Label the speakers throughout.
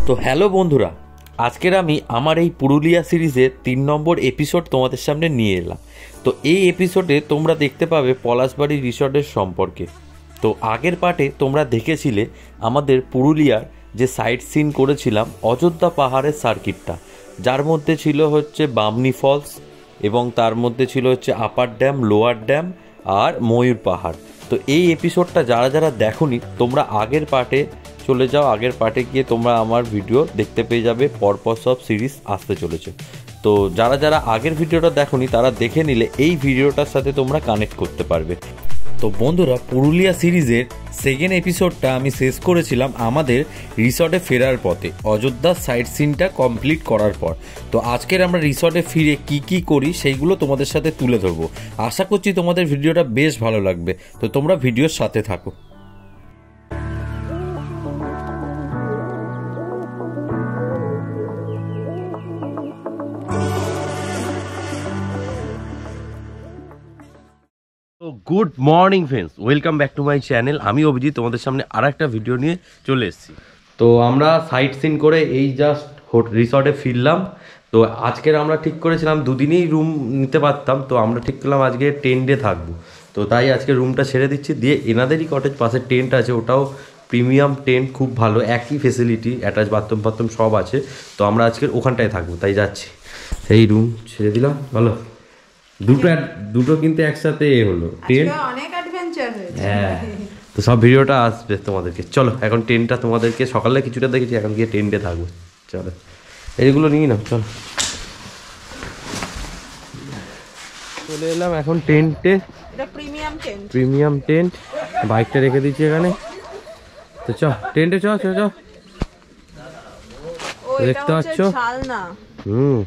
Speaker 1: তো হ্যালো বন্ধুরা, আজকের আমি আমার এই পুরুলিয়া সিরিজের 3 নম্বর এপিসোড তোমাদের সামনে নিয়ে এলাম। তো এই এপিসোডে তোমরা দেখতে পাবে পলাশবাড়ি রিসর্টের সম্পর্কে। তো আগের পার্টে তোমরা দেখেছিলে আমাদের পুরুলিয়ার যে সাইট সিন করেছিলাম অযোধ্যা পাহাড়ের সার্কিটটা, যার মধ্যে ছিল হচ্ছে বামনি ফলস এবং তার মধ্যে ছিল হচ্ছে আপার ড্যাম, লোয়ার ড্যাম আর ময়ূর পাহাড়। তো এই এপিসোডটা যারা যারা দেখোনি তোমরা আগের পার্টে চলে যাও, আগের পার্টে গিয়ে তোমরা আমার ভিডিও দেখতে পেয়ে যাবে, পরপর সব সিরিজ আসতে চলেছে। তো যারা যারা আগের ভিডিওটা দেখোনি তারা দেখে নিলে এই ভিডিওটার সাথে তোমরা কানেক্ট করতে পারবে। তো বন্ধুরা, পুরুলিয়া সিরিজের সেকেন্ড এপিসোডটা আমি শেষ করেছিলাম আমাদের রিসর্টে ফেরার পথে, অযোধ্যার সাইট সিনটা কমপ্লিট করার পর। তো আজকের আমরা রিসর্টে ফিরে কি করি সেইগুলো তোমাদের সাথে তুলে ধরবো। আশা করছি তোমাদের ভিডিওটা বেশ ভালো লাগবে। তো তোমরা ভিডিওর সাথে থাকো। তো good morning friends, welcome back to my channel. আমি অভিজিৎ তোমাদের সামনে আর একটা ভিডিও নিয়ে চলে এসেছি। তো আমরা সাইট সিন করে এই জাস্ট রিসর্টে ফিরলাম। তো আজকের আমরা ঠিক করেছিলাম দুদিনই রুম নিতে পারতাম, তো আমরা ঠিক করলাম আজকে 10 ডে থাকবো। তো তাই আজকে রুমটা ছেড়ে দিচ্ছি, দিয়ে এনাদেরই কটেজ পাশে টেন্ট আছে, ওটাও প্রিমিয়াম টেন্ট, খুব ভালো, একই ফেসিলিটি, অ্যাটাচ বাথরুম সব আছে। তো আমরা আজকের ওখানটায় থাকবো, তাই যাচ্ছি। এই রুম ছেড়ে দিলাম, ভালো দুটো কিন্তু একসাথে হলো ট্রেন,
Speaker 2: অনেক অ্যাডভেঞ্চার হয়েছে।
Speaker 1: হ্যাঁ, তো সব ভিডিওটা আসবে তোমাদেরকে। চলো এখন ট্রেনটা তোমাদেরকে সকালে কিছুটা দেখেছি, এখন গিয়ে ট্রেনটে থাকবো। চলো এইগুলো নিয়ে নাও, চলো। চলে এলাম এখন টেন্টে, প্রিমিয়াম টেন্ট, বাইকটা রেখে দিচ্ছি এখানে। তো চ টেন্টে চ দেখতে পাচ্ছ,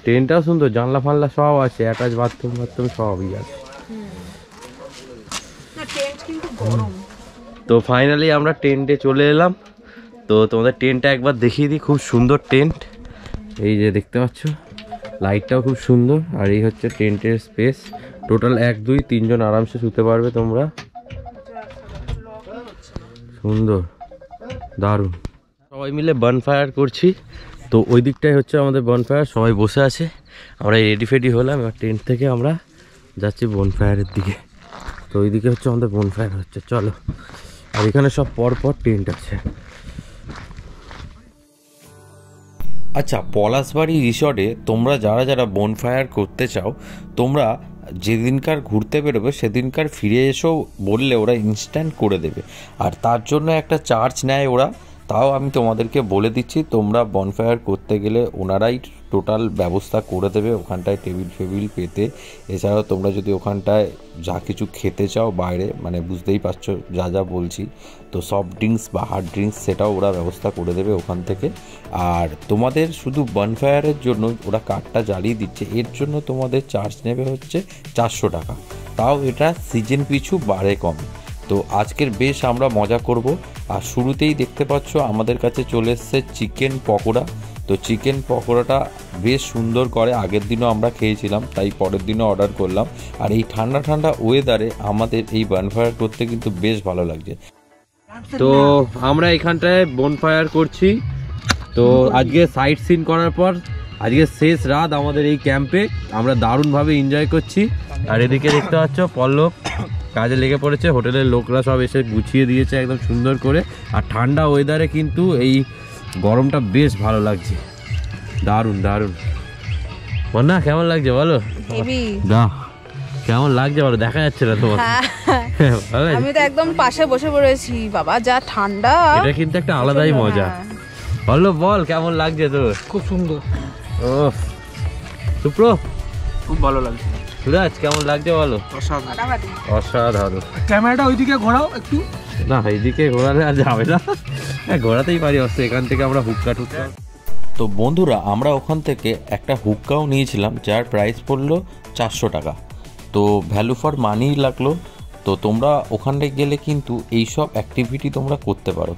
Speaker 1: ট্রেনটাও সুন্দর, জানলা ফানলা সব আছে, অ্যাটাচ বাথরুম সবই আছে। তো ফাইনালি আমরা টেন্টে চলে এলাম। তো তোমাদের টেন্টটা একবার দেখিয়ে দিই, খুব সুন্দর টেন্ট, এই যে দেখতে পাচ্ছ, লাইটটাও খুব সুন্দর। আর এই হচ্ছে টেন্টের স্পেস, টোটাল 1 2 3 জন আরামসে শুতে পারবে তোমরা, সুন্দর, দারুণ। সবাই মিলে বনফায়ার করছি। তো ওই দিকটাই হচ্ছে আমাদের বনফায়ার, সবাই বসে আছে, আমরা রেডি ফেডি হলাম। এবার টেন্ট থেকে আমরা যাচ্ছি বনফায়ারের দিকে। তো ওই দিকে হচ্ছে আমাদের বনফায়ার হচ্ছে, চলো। আর এখানে সব পরপর টেন্ট আছে। আচ্ছা, পলাশবাড়ি রিসর্টে তোমরা যারা যারা বনফায়ার করতে চাও, তোমরা যেদিনকার ঘুরতে বেরোবে সেদিনকার ফিরে এসেও বললে ওরা ইনস্ট্যান্ট করে দেবে। আর তার জন্য একটা চার্জ নেয় ওরা, তাও আমি তোমাদেরকে বলে দিচ্ছি। তোমরা বনফায়ার করতে গেলে ওনারাই টোটাল ব্যবস্থা করে দেবে, ওখানটায় টেবিল ফেবিল পেতে। এছাড়াও তোমরা যদি ওখানটায় যা কিছু খেতে চাও বাইরে, মানে বুঝতেই পারছো যা যা বলছি, তো সফট ড্রিঙ্কস বা হার্ড ড্রিঙ্কস সেটাও ওরা ব্যবস্থা করে দেবে ওখান থেকে। আর তোমাদের শুধু বনফায়ারের জন্য ওরা কাঠটা জ্বালিয়ে দিচ্ছে, এর জন্য তোমাদের চার্জ নেবে হচ্ছে 400 টাকা, তাও এটা সিজন পিছু বাড়ে কমে। তো আজকের বেশ আমরা মজা করব। আর শুরুতেই দেখতে পাচ্ছ আমাদের কাছে চলে এসছে চিকেন পকোড়া। তো চিকেন পকোড়াটা বেশ সুন্দর করে, আগের দিনও আমরা খেয়েছিলাম, তাই পরের দিনও অর্ডার করলাম। আর এই ঠান্ডা ঠান্ডা ওয়েদারে আমাদের এই বনফায়ার করতে কিন্তু বেশ ভালো লাগছে। তো আমরা এখানটায় বনফায়ার করছি। তো আজকে সাইট সিন করার পর আজকে শেষ রাত আমাদের এই ক্যাম্পে, আমরা দারুণভাবে এনজয় করছি। আর এদিকে দেখতে পাচ্ছ পল্লব কাজে লেগে পড়েছে, হোটেলের লোকরা সব এসে গুছিয়ে দিয়েছে একদম সুন্দর করে। আর ঠান্ডা ওয়েদারে কিন্তু এই গরমটা বেশ ভালো লাগছে, দারুণ দারুণ। না কেমন লাগছে বলো, না কেমন লাগছে বলো, দেখা যাচ্ছে না তোমার।
Speaker 2: আমি তো একদম পাশে বসে পড়েছি, বাবা যা ঠান্ডা,
Speaker 1: এটা কিন্তু একটা আলাদাই মজা। বলো বল কেমন লাগছে তোর?
Speaker 3: খুব সুন্দর।
Speaker 1: ও সুপ্র,
Speaker 3: খুব ভালো লাগছে।
Speaker 1: সুরাজ কেমন লাগছে বলো? অসাধারণ।
Speaker 3: ক্যামেরাটা ওইদিকে ঘোরাও একটু।
Speaker 1: না এইদিকে ঘোরালে আর যাবে না, ঘোরাতেই পারি অবশ্য। এখান থেকে আমরা হুক্কা টুক্কা। তো বন্ধুরা, আমরা ওখান থেকে একটা হুক্কাও নিয়েছিলাম, যার প্রাইস পড়লো 400 টাকা। তো ভ্যালু ফর মানি লাগলো। তো তোমরা ওখানে গেলে কিন্তু এইসব অ্যাক্টিভিটি তোমরা করতে পারো।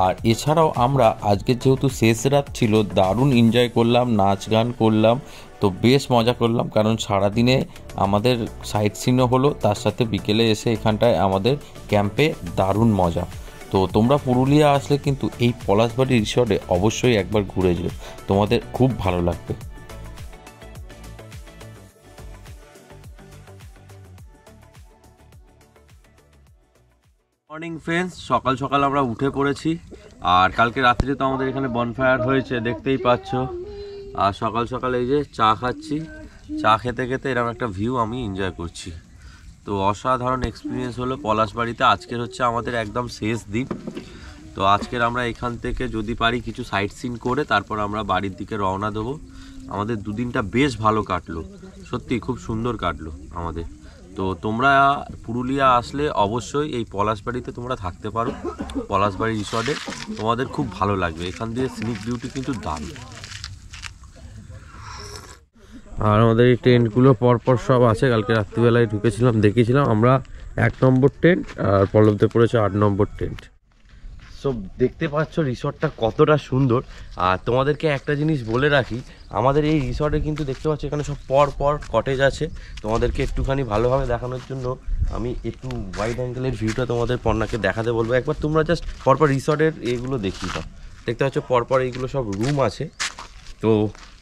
Speaker 1: আর এছাড়াও আমরা আজকে যেহেতু শেষ রাত ছিল, দারুণ এনজয় করলাম, নাচ গান করলাম। তো বেশ মজা করলাম, কারণ সারাদিনে আমাদের সাইট সিনও হলো, তার সাথে বিকেলে এসে এখানটায় আমাদের ক্যাম্পে দারুণ মজা। তো তোমরা পুরুলিয়া আসলে কিন্তু এই পলাশবাড়ি রিসর্টে অবশ্যই একবার ঘুরে যেও, তোমাদের খুব ভালো লাগবে। মর্নিং ফ্রেন্ডস, সকাল সকাল আমরা উঠে পড়েছি। আর কালকে রাত্রে তো আমাদের এখানে বনফায়ার হয়েছে, দেখতেই পাচ্ছ। আর সকাল সকাল এই যে চা খাচ্ছি, চা খেতে খেতে এরকম একটা ভিউ আমি এনজয় করছি। তো অসাধারণ এক্সপিরিয়েন্স হলো পলাশবাড়িতে। আজকের হচ্ছে আমাদের একদম শেষ দিন। তো আজকের আমরা এখান থেকে যদি পারি কিছু সাইট সিন করে তারপর আমরা বাড়ির দিকে রওনা দেবো। আমাদের দুদিনটা বেশ ভালো কাটলো, সত্যি খুব সুন্দর কাটলো আমাদের। তো তোমরা পুরুলিয়া আসলে অবশ্যই এই পলাশবাড়িতে তোমরা থাকতে পারো। পলাশবাড়ি রিসর্টে তোমাদের খুব ভালো লাগবে, এখান দিয়ে সিনিক বিউটি কিন্তু দারুণ। আর আমাদের এই টেন্টগুলো পরপর সব আছে। কালকে রাত্রিবেলায় ঢুকেছিলাম, দেখেছিলাম আমরা 1 নম্বর টেন্ট, আর পল্লবতে পড়েছে 8 নম্বর টেন্ট। সো দেখতে পাচ্ছ রিসর্টটা কতটা সুন্দর। আর তোমাদেরকে একটা জিনিস বলে রাখি, আমাদের এই রিসর্টে কিন্তু দেখতে পাচ্ছ এখানে সব পর কটেজ আছে। তোমাদেরকে একটুখানি ভালোভাবে দেখানোর জন্য আমি একটু ওয়াইড অ্যাঙ্গেলের ভিউটা তোমাদের পর্ণাকে দেখাতে বলবো। একবার তোমরা জাস্ট পরপর রিসর্টের এগুলো দেখিয়ে দাও। দেখতে পাচ্ছ পরপর এইগুলো সব রুম আছে। তো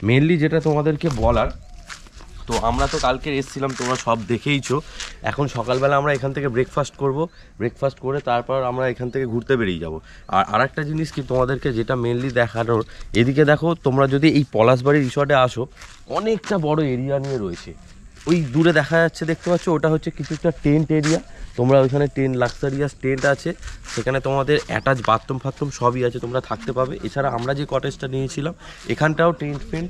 Speaker 1: মেনলি যেটা তোমাদেরকে বলার, তো আমরা তো কালকে এসেছিলাম, তোমরা সব দেখেইছো। এখন সকালবেলা আমরা এখান থেকে ব্রেকফাস্ট করব, ব্রেকফাস্ট করে তারপর আমরা এখান থেকে ঘুরতে বেরিয়ে যাব। আর আরেকটা জিনিস কি তোমাদেরকে যেটা মেনলি দেখানোর, এদিকে দেখো, তোমরা যদি এই পলাশবাড়ি রিসর্টে আসো, অনেকটা বড় এরিয়া নিয়ে রয়েছে। ওই দূরে দেখা যাচ্ছে, দেখতে পাচ্ছ, ওটা হচ্ছে কিছু একটা টেন্ট এরিয়া। তোমরা ওইখানে লাক্সারিয়াস টেন্ট আছে, সেখানে তোমাদের অ্যাটাচ বাথরুম ফাথরুম সবই আছে, তোমরা থাকতে পাবে। এছাড়া আমরা যে কটেজটা নিয়েছিলাম এখানটাও টেন্ট ফেন্ট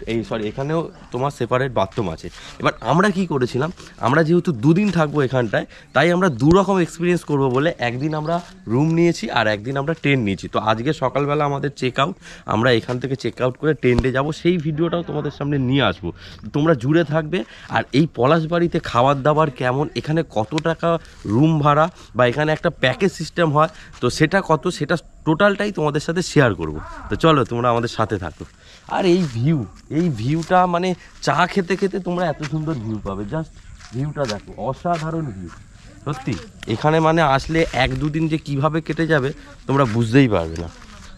Speaker 1: এখানেও তোমার সেপারেট বাথরুম আছে। এবার আমরা কি করেছিলাম, আমরা যেহেতু 2 দিন থাকবো এখানটায়, তাই আমরা 2 রকম এক্সপিরিয়েন্স করবো বলে একদিন আমরা রুম নিয়েছি আর একদিন আমরা টেন্ট নিয়েছি। তো আজকে সকালবেলা আমাদের চেক আউট, আমরা এখান থেকে চেক আউট করে টেন্টে যাব, সেই ভিডিওটাও তোমাদের সামনে নিয়ে আসবো। তোমরা জুড়ে থাকবে। আর এই পলাশবাড়িতে খাবার দাবার কেমন, এখানে কত টাকা রুম ভাড়া, বা এখানে একটা প্যাকেজ সিস্টেম হয়, তো সেটা কত, সেটা টোটালটাই তোমাদের সাথে শেয়ার করব। তো চলো তোমরা আমাদের সাথে থাকো। আর এই ভিউটা মানে চা খেতে খেতে তোমরা এত সুন্দর ভিউ পাবে, জাস্ট ভিউটা দেখো, অসাধারণ ভিউ সত্যি। এখানে মানে আসলে 1-2 দিন যে কিভাবে কেটে যাবে তোমরা বুঝতেই পারবে না।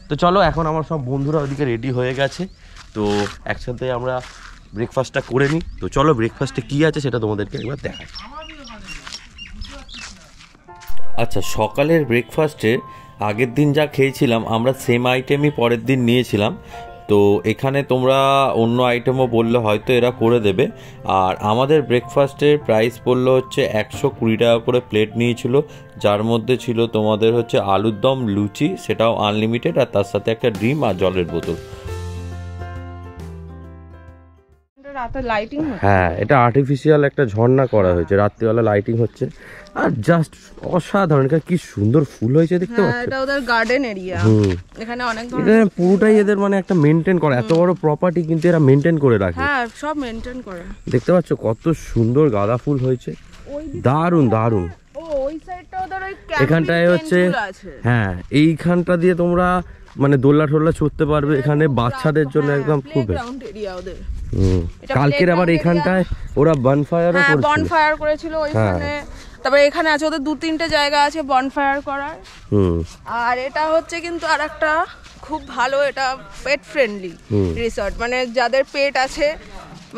Speaker 1: তো চলো, এখন আমার সব বন্ধুরা ওদিকে রেডি হয়ে গেছে, তো একসাথে আমরা ব্রেকফাস্টটা করে নিই। তো চলো, ব্রেকফাস্টে কী আছে সেটা তোমাদেরকে একবার দেখাই। আচ্ছা, সকালের ব্রেকফাস্টে আগের দিন যা খেয়েছিলাম আমরা সেম আইটেমই পরের দিন নিয়েছিলাম। তো এখানে তোমরা অন্য আইটেমও বললে হয়তো এরা করে দেবে। আর আমাদের ব্রেকফাস্টের প্রাইস পড়লো হচ্ছে 120 টাকা করে প্লেট নিয়েছিল, যার মধ্যে ছিল তোমাদের হচ্ছে আলুর দম, লুচি, সেটাও আনলিমিটেড, আর তার সাথে একটা ডিম আর জলের বোতল। হ্যাঁ, এটা আর্টিফিশিয়াল একটা ঝর্ণা করা হয়েছে, রাত্রিবেলা লাইটিং হচ্ছে। আর জাস্ট অসাধারণ, এটা কি সুন্দর ফুল হয়েছে দেখতে পাচ্ছ।
Speaker 2: এটা ওদের গার্ডেন এরিয়া, এখানে অনেক
Speaker 1: এটা পুরোটাই এদের মানে একটা মেইনটেইন করা, এত বড় প্রপার্টি কিন্তু এরা মেইনটেইন করে রাখে।
Speaker 2: হ্যাঁ, সব মেইনটেইন করে।
Speaker 1: দেখতে পাচ্ছ কত সুন্দর গাঁদা ফুল হয়েছে, দারুণ দারুণ।
Speaker 2: ওই সাইডটা ওদের ওই
Speaker 1: এখানটায় হচ্ছে, হ্যাঁ, এইখানটা দিয়ে তোমরা মানে দোলনা টোল্লা চড়তে পারবে। এখানে বাচ্চাদের জন্য একদম খুব কালকের আবার এখানটায় ওরা বনফায়ার
Speaker 2: করেছিল ওইখানে। তারপরে এখানে আছে ওদের 2-3টে জায়গা আছে বনফায়ার করার। আর এটা হচ্ছে কিন্তু আরেকটা খুব ভালো, এটা পেট ফ্রেন্ডলি রিসর্ট, মানে যাদের পেট আছে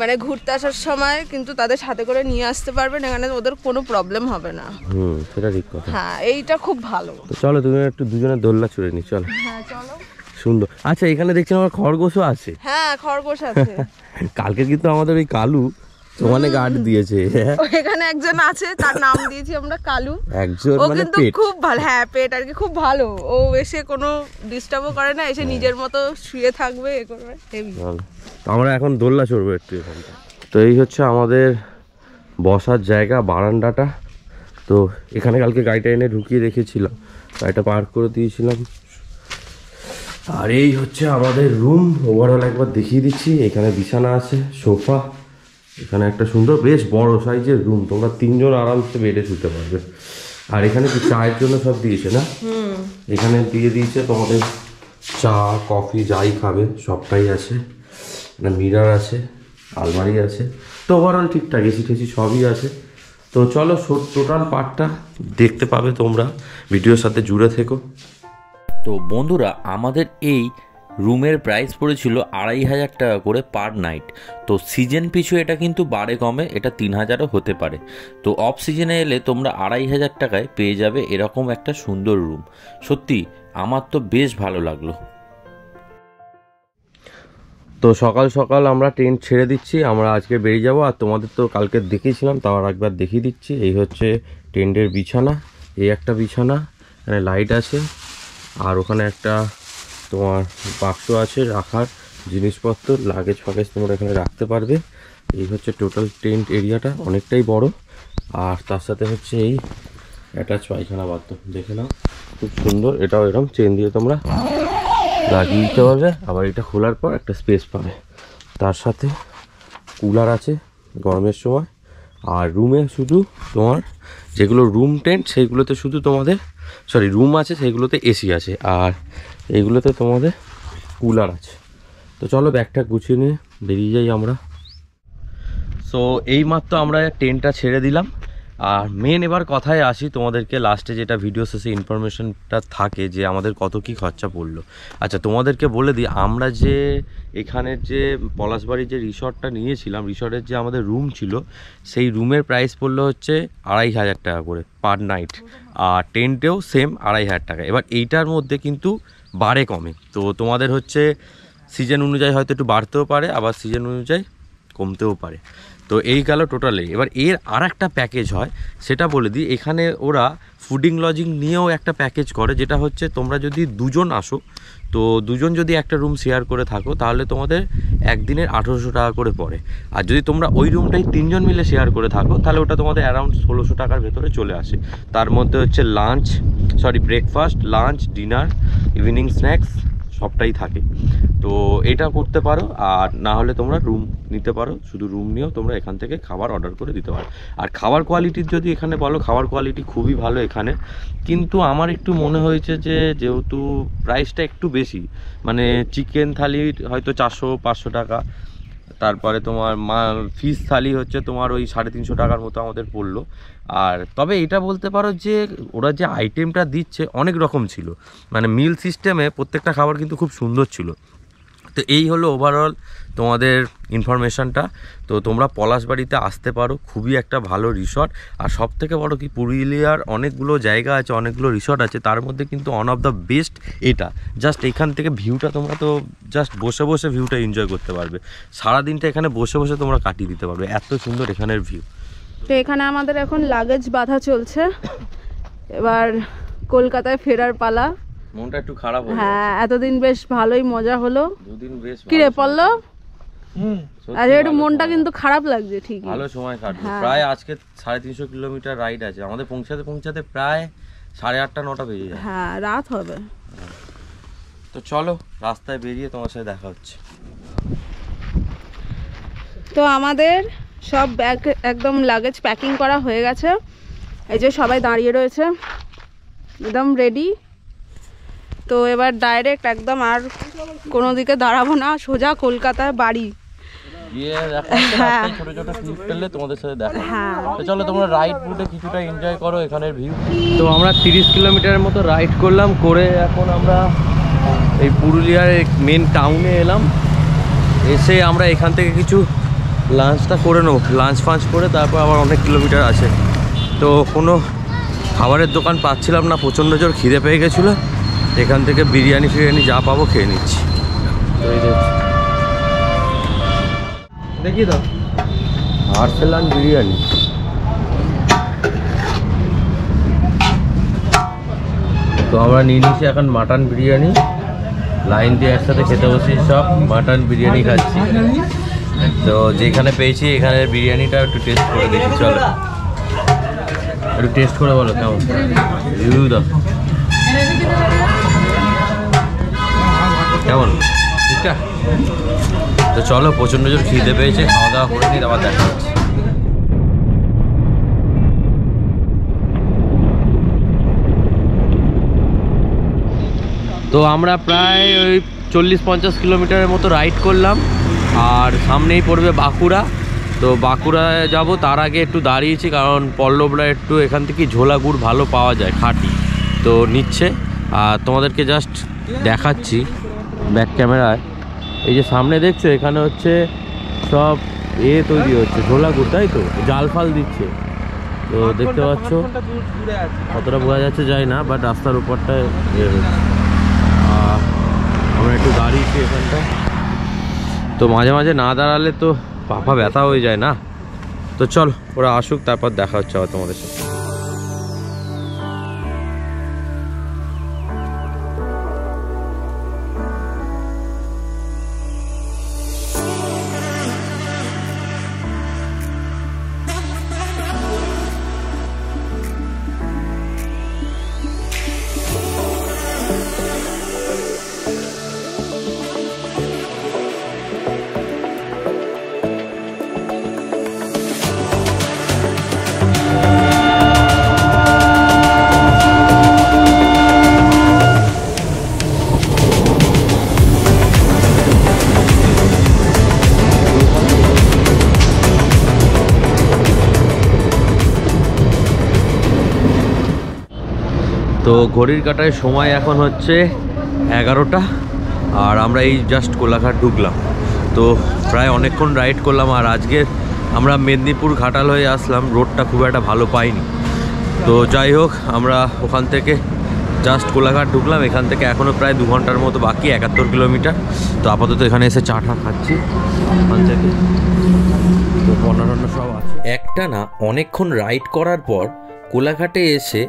Speaker 2: মানে ঘুরতে আসার সময় কিন্তু তাদের সাথে করে নিয়ে আসতে পারবেন, এখানে ওদের কোনো প্রবলেম হবে না।
Speaker 1: সেটা ঠিক কথা।
Speaker 2: হ্যাঁ, এইটা খুব ভালো।
Speaker 1: তো চলো, তুমি একটু দুজনে দোলনা চড়ে নি, চলো।
Speaker 2: হ্যাঁ চলো।
Speaker 1: সুন্দর। আচ্ছা, এখানে দেখছি আমার খরগোশও আছে।
Speaker 2: হ্যাঁ, খরগোশ আছে।
Speaker 1: কালকে কিন্তু আমাদের ওই কালু ওখানে গার্ড দিয়েছে।
Speaker 2: এখানে একজন আছে, তার নাম দিয়েছি আমরা কালু।
Speaker 1: একজন
Speaker 2: ও
Speaker 1: মানে
Speaker 2: কিন্তু খুব ভালো, হ্যাঁ পেট আর কি, খুব ভালো। ও এসে কোনো ডিস্টার্বও করে না, এসে নিজের মতো শুয়ে থাকবে, এ করবে, হেভি।
Speaker 1: আমরা এখন দোলনা চড়বো একটু এখানটা। তো এই হচ্ছে আমাদের বসার জায়গা, বারান্দাটা। তো এখানে কালকে গাড়িটা এনে ঢুকিয়ে রেখেছিলাম, গাড়িটা পার্ক করে দিয়েছিলাম। আর এই হচ্ছে আমাদের রুম, ওভারঅল একবার দেখিয়ে দিচ্ছি। এখানে বিছানা আছে, সোফা, এখানে একটা সুন্দর বেশ বড় সাইজের রুম, তোমরা 3 জন আরামসে বেডে শুতে পারবে। আর এখানে কি চায়ের জন্য সব দিয়েছে না, এখানে দিয়ে দিয়েছে তোমাদের চা কফি যাই খাবে সবটাই আছে। মিরর আছে, আলমারি আছে, তো ওভারঅল ঠিকঠাক, এসি টেসি সবই আছে। তো চলো, টোটাল পার্টটা দেখতে পাবে তোমরা, ভিডিওর সাথে জুড়ে থেকো। তো বন্ধুরা, আমাদের এই রুমের প্রাইস পড়েছিল 2500 টাকা করে পার নাইট। তো সিজন পিছু এটা কিন্তু বাড়ে কমে, এটা 3000ও হতে পারে। তো অফ সিজনে এলে তোমরা 2500 টাকায় পেয়ে যাবে এরকম একটা সুন্দর রুম। সত্যি আমার তো বেশ ভালো লাগলো। তো সকাল সকাল আমরা টেন্ট ছেড়ে দিচ্ছি, আমরা আজকে বেরিয়ে যাব। আর তোমাদের তো কালকে দেখিয়েছিলাম, তাও আর একবার দেখিয়ে দিচ্ছি। এই হচ্ছে টেন্টের বিছানা, এই একটা বিছানা, এখানে লাইট আছে, আর ওখানে একটা তোমার বাক্স আছে রাখার জিনিসপত্র, লাগেজ ফাগেজ তোমরা এখানে রাখতে পারবে। এই হচ্ছে টোটাল টেন্ট এরিয়াটা, অনেকটাই বড়। আর তার সাথে হচ্ছে এই অ্যাটাচ পায়খানা বাথরুম, দেখে নাও খুব সুন্দর। এটাও এরকম চেন দিয়ে তোমরা লাগিয়ে দিতে পারবে, আবার এটা খোলার পর একটা স্পেস পাবে। তার সাথে কুলার আছে গরমের সময়। আর রুমে শুধু তোমার যেগুলো রুম টেন্ট সেইগুলোতে শুধু তোমাদের রুম আছে, সেইগুলোতে এসি আছে, আর এইগুলোতে তোমাদের কুলার আছে। তো চলো ব্যাগটা গুছিয়ে নিয়ে বেরিয়ে যাই আমরা। সো এই মাত্র আমরা টেন্টটা ছেড়ে দিলাম। আর মেন এবার কথায় আসি, তোমাদেরকে লাস্টে যেটা ভিডিও শেষে ইনফরমেশনটা থাকে যে আমাদের কত কি খরচা পড়লো। আচ্ছা তোমাদেরকে বলে দিই, আমরা যে এখানের যে পলাশবাড়ির যে রিসর্টটা নিয়েছিলাম, রিসর্টের যে আমাদের রুম ছিল, সেই রুমের প্রাইস পড়লো হচ্ছে 2500 টাকা করে পার নাইট। আর টেন্টেও সেম 2500 টাকা। এবার এইটার মধ্যে কিন্তু বাড়ে কমে, তো তোমাদের হচ্ছে সিজন অনুযায়ী হয়তো একটু বাড়তেও পারে, আবার সিজন অনুযায়ী কমতেও পারে। তো এই গেল টোটালে। এবার এর আর একটা প্যাকেজ হয়, সেটা বলে দিই। এখানে ওরা ফুডিং লজিং নিয়েও একটা প্যাকেজ করে, যেটা হচ্ছে তোমরা যদি দুজন আসো, তো দুজন যদি একটা রুম শেয়ার করে থাকো, তাহলে তোমাদের একদিনের 1800 টাকা করে পড়ে। আর যদি তোমরা ওই রুমটাই 3 জন মিলে শেয়ার করে থাকো, তাহলে ওটা তোমাদের অ্যারাউন্ড 1600 টাকার ভেতরে চলে আসে। তার মধ্যে হচ্ছে breakfast, lunch, dinner, evening snacks সবটাই থাকে। তো এটা করতে পারো। আর না হলে তোমরা রুম নিতে পারো, শুধু রুম নিয়েও তোমরা এখান থেকে খাবার অর্ডার করে দিতে পারো। আর খাবার কোয়ালিটির যদি এখানে বলো, খাবার কোয়ালিটি খুবই ভালো এখানে। কিন্তু আমার একটু মনে হয়েছে যে যেহেতু প্রাইসটা একটু বেশি, মানে চিকেন থালি হয়তো 400-500 টাকা, তারপরে তোমার ফিশ থালি হচ্ছে তোমার ওই 350 টাকার মতো আমাদের পড়লো। আর তবে এটা বলতে পারো যে ওরা যে আইটেমটা দিচ্ছে অনেক রকম ছিল, মানে মিল সিস্টেমে প্রত্যেকটা খাবার কিন্তু খুব সুন্দর ছিল। তো এই হলো ওভারঅল তোমাদের ইনফরমেশানটা। তো তোমরা পলাশবাড়িতে আসতে পারো, খুবই একটা ভালো রিসর্ট। আর সব থেকে বড়ো কি, পুরুলিয়ার অনেকগুলো জায়গা আছে, অনেকগুলো রিসর্ট আছে, তার মধ্যে কিন্তু ওয়ান অফ দ্য বেস্ট এটা। জাস্ট এখান থেকে ভিউটা তোমরা তো জাস্ট বসে বসে ভিউটা এনজয় করতে পারবে, সারাদিনটা এখানে বসে বসে তোমরা কাটিয়ে দিতে পারবে, এত সুন্দর এখানের ভিউ।
Speaker 2: তো এখানে আমাদের এখন লাগেজ বাঁধা চলছে, এবার কলকাতায় ফেরার পালা।
Speaker 1: মনটা একটু খারাপ হলো।
Speaker 2: হ্যাঁ, এতদিন বেশ ভালোই মজা হলো।
Speaker 1: দুদিন বেশ
Speaker 2: কি রে পল্লব, আরে একটু মনটা কিন্তু খারাপ লাগছে। ঠিক
Speaker 1: ভালো সময় কাটলো। প্রায় আজকে 350 কিলোমিটার রাইড আছে আমাদের, পৌঁছাতে প্রায় 8:30-9টা বেজে যায়।
Speaker 2: হ্যাঁ, রাত হবে।
Speaker 1: তো চলো রাস্তায় বেরিয়ে তোমার সাথে দেখা হচ্ছে।
Speaker 2: তো আমাদের সব ব্যাগ একদম লাগেজ প্যাকিং করা হয়ে গেছে। এই যে সবাই দাঁড়িয়ে রয়েছে একদম রেডি। তো এবার ডাইরেক্ট একদম আর কোনো দিকে দাঁড়াবো না, সোজা কলকাতায় বাড়ি।
Speaker 1: ছোট ছোট ক্লিপ পেলে তোমাদের সাথে দেখা। তো চলো তোমরা রাইড রুটে কিছুটা এনজয় করো এখানের ভিউ। তো আমরা 30 কিলোমিটারের মতো রাইড করলাম, করে এখন আমরা এই পুরুলিয়ার মেন টাউনে এলাম। এসে আমরা এখান থেকে কিছু লাঞ্চটা করে নেবো, লাঞ্চ ফাঞ্চ করে তারপর আবার অনেক কিলোমিটার আছে। তো কোনো খাবারের দোকান পাচ্ছিলাম না, প্রচণ্ড জোর খিদে পেয়ে গেছিলো। এখান থেকে বিরিয়ানি ফিরিয়ানি যা পাবো খেয়ে নিচ্ছি। তো এই যে দেখি তো আরসালান বিরিয়ানি। তো আমরা নিয়ে নিচ্ছি এখন মাটন বিরিয়ানি, লাইন দিয়ে একসাথে খেতে বসি, সব মাটন বিরিয়ানি খাচ্ছি। তো যেখানে পেয়েছি এখানের বিরিয়ানিটা একটু টেস্ট করে দেখি। চলো একটু টেস্ট করে বলো কেমন, রিভিউ দাও কেমন, ঠিকঠাক। তো চলো, প্রচণ্ড জোর খিদে পেয়েছে, খাওয়া দাওয়া করে নিই, আবার দেখা হচ্ছে। তো আমরা প্রায় ওই 40-50 কিলোমিটারের মতো রাইড করলাম। আর সামনেই পড়বে বাঁকুড়া। তো বাঁকুড়ায় যাব, তার আগে একটু দাঁড়িয়েছি কারণ পল্লবরা একটু এখান থেকে ঝোলা গুড় ভালো পাওয়া যায়, খাঁটি, তো নিচ্ছে। আর তোমাদেরকে জাস্ট দেখাচ্ছি ব্যাক ক্যামেরায়। এই যে সামনে দেখছো এখানে হচ্ছে সব তৈরি হচ্ছে, ঝোলা গুড়, তাই তো, জাল ফাল দিচ্ছে। তো দেখতে পাচ্ছ, কতটা বোঝা যাচ্ছে যায় না, বাট রাস্তার উপরটায় আমরা একটু দাঁড়িয়েছি এখানটা। তো মাঝে মাঝে না দাঁড়ালে তো পা ব্যথা হয়ে যায় না। তো চল ওরা আসুক, তারপর দেখা হচ্ছে আবার তোমাদের সাথে। তো ঘড়ির কাঁটায় সময় এখন হচ্ছে 11টা, আর আমরা এই জাস্ট কোলাঘাট ঢুকলাম। তো প্রায় অনেকক্ষণ রাইড করলাম, আর আজকে আমরা মেদিনীপুর ঘাটাল হয়ে আসলাম, রোডটা খুব একটা ভালো পাইনি। তো যাই হোক, আমরা ওখান থেকে জাস্ট কোলাঘাট ঢুকলাম, এখান থেকে এখনও প্রায় 2 ঘন্টার মতো বাকি, 71 কিলোমিটার। তো আপাতত এখানে এসে চা খাচ্ছি ওখান থেকে। তো পণ্য সব আছে। একটা না অনেকক্ষণ রাইড করার পর কোলাঘাটে এসে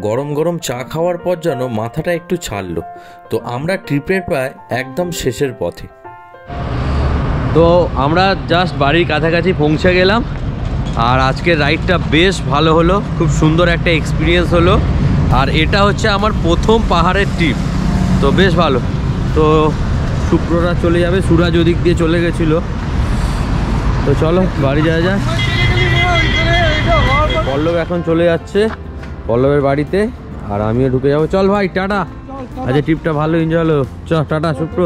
Speaker 1: গরম গরম চা খাওয়ার পর যেন মাথাটা একটু ছাড়লো। তো আমরা ট্রিপের প্রায় একদম শেষের পথে। তো আমরা জাস্ট বাড়ির কাছাকাছি পৌঁছে গেলাম, আর আজকের রাইডটা বেশ ভালো হলো, খুব সুন্দর একটা এক্সপিরিয়েন্স হলো। আর এটা হচ্ছে আমার প্রথম পাহাড়ের ট্রিপ, তো বেশ ভালো। তো শুক্ররা চলে যাবে, সুরাজ ওদিক দিয়ে চলে গেছিলো। তো চলো বাড়ি যাওয়া যাক। পল্লব এখন চলে যাচ্ছে পল্লবের বাড়িতে, আর আমিও ঢুকে যাবো। চল ভাই, টাটা। আচ্ছা, ট্রিপটা ভালো এনজয় হলো, চল টাটা শুক্র।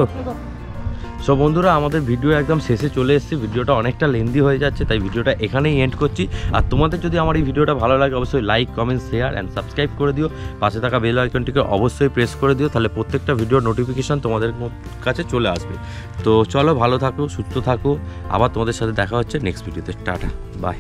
Speaker 1: সো বন্ধুরা, আমাদের ভিডিও একদম শেষে চলে এসেছি। ভিডিওটা অনেকটা লেন্দি হয়ে যাচ্ছে, তাই ভিডিওটা এখানেই এন্ড করছি। আর তোমাদের যদি আমার এই ভিডিওটা ভালো লাগে, অবশ্যই like, comment, share and subscribe করে দিও। পাশে থাকা বেল আইকনটিকে অবশ্যই প্রেস করে দিও, তাহলে প্রত্যেকটা ভিডিওর নোটিফিকেশান তোমাদের কাছে চলে আসবে। তো চলো, ভালো থাকো, সুস্থ থাকো। আবার তোমাদের সাথে দেখা হচ্ছে নেক্সট ভিডিওতে। Tata, by.